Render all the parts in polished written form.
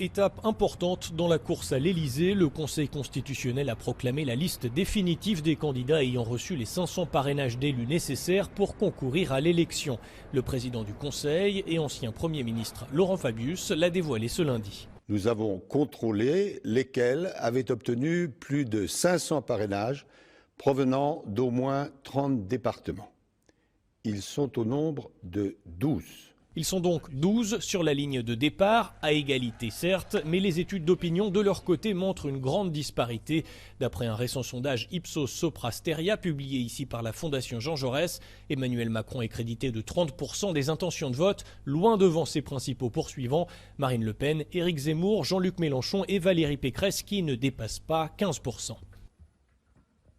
Étape importante dans la course à l'Elysée, le Conseil constitutionnel a proclamé la liste définitive des candidats ayant reçu les 500 parrainages d'élus nécessaires pour concourir à l'élection. Le président du Conseil et ancien Premier ministre Laurent Fabius l'a dévoilé ce lundi. Nous avons contrôlé lesquels avaient obtenu plus de 500 parrainages provenant d'au moins 30 départements. Ils sont au nombre de 12. Ils sont donc 12 sur la ligne de départ, à égalité certes, mais les études d'opinion de leur côté montrent une grande disparité. D'après un récent sondage Ipsos Sopra Steria publié ici par la Fondation Jean Jaurès, Emmanuel Macron est crédité de 30% des intentions de vote, loin devant ses principaux poursuivants, Marine Le Pen, Éric Zemmour, Jean-Luc Mélenchon et Valérie Pécresse qui ne dépassent pas 15%.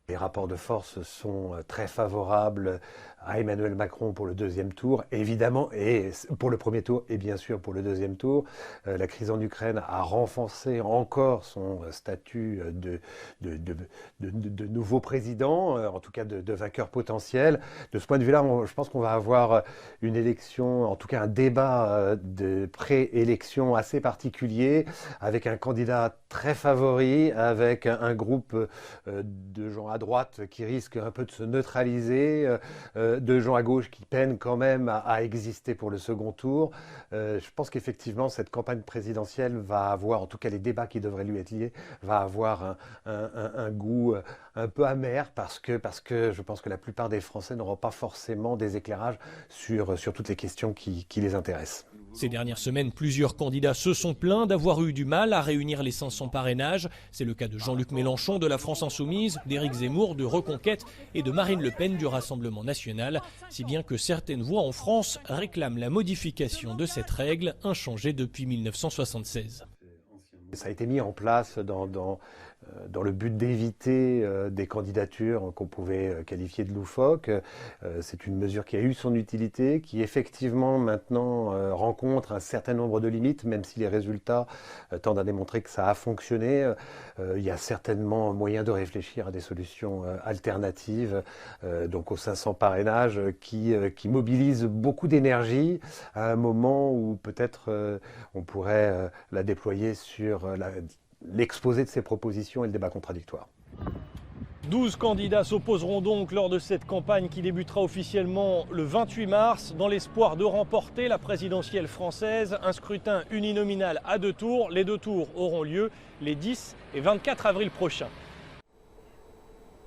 Les rapports de force sont très favorables à Emmanuel Macron pour le deuxième tour, évidemment, et pour le premier tour et bien sûr pour le deuxième tour. La crise en Ukraine a renforcé encore son statut de nouveau président, en tout cas de vainqueur potentiel. De ce point de vue-là, je pense qu'on va avoir une élection, en tout cas un débat de pré-élection assez particulier, avec un candidat très favori, avec un groupe de gens à droite qui risquent un peu de se neutraliser, de gens à gauche qui peinent quand même à exister pour le second tour. Je pense qu'effectivement, cette campagne présidentielle va avoir, en tout cas les débats qui devraient lui être liés, va avoir un goût un peu amer parce que je pense que la plupart des Français n'auront pas forcément des éclairages sur toutes les questions qui les intéressent. Ces dernières semaines, plusieurs candidats se sont plaints d'avoir eu du mal à réunir les 500 parrainages. C'est le cas de Jean-Luc Mélenchon de la France Insoumise, d'Éric Zemmour de Reconquête et de Marine Le Pen du Rassemblement National. Si bien que certaines voix en France réclament la modification de cette règle, inchangée depuis 1976. Ça a été mis en place dans le but d'éviter des candidatures qu'on pouvait qualifier de loufoques. C'est une mesure qui a eu son utilité, qui effectivement maintenant rencontre un certain nombre de limites, même si les résultats tendent à démontrer que ça a fonctionné. Il y a certainement moyen de réfléchir à des solutions alternatives, donc aux 500 parrainages qui mobilisent beaucoup d'énergie à un moment où peut-être on pourrait la déployer sur l'exposé de ses propositions et le débat contradictoire. 12 candidats s'opposeront donc lors de cette campagne qui débutera officiellement le 28 mars dans l'espoir de remporter la présidentielle française. Un scrutin uninominal à 2 tours. Les 2 tours auront lieu les 10 et 24 avril prochains.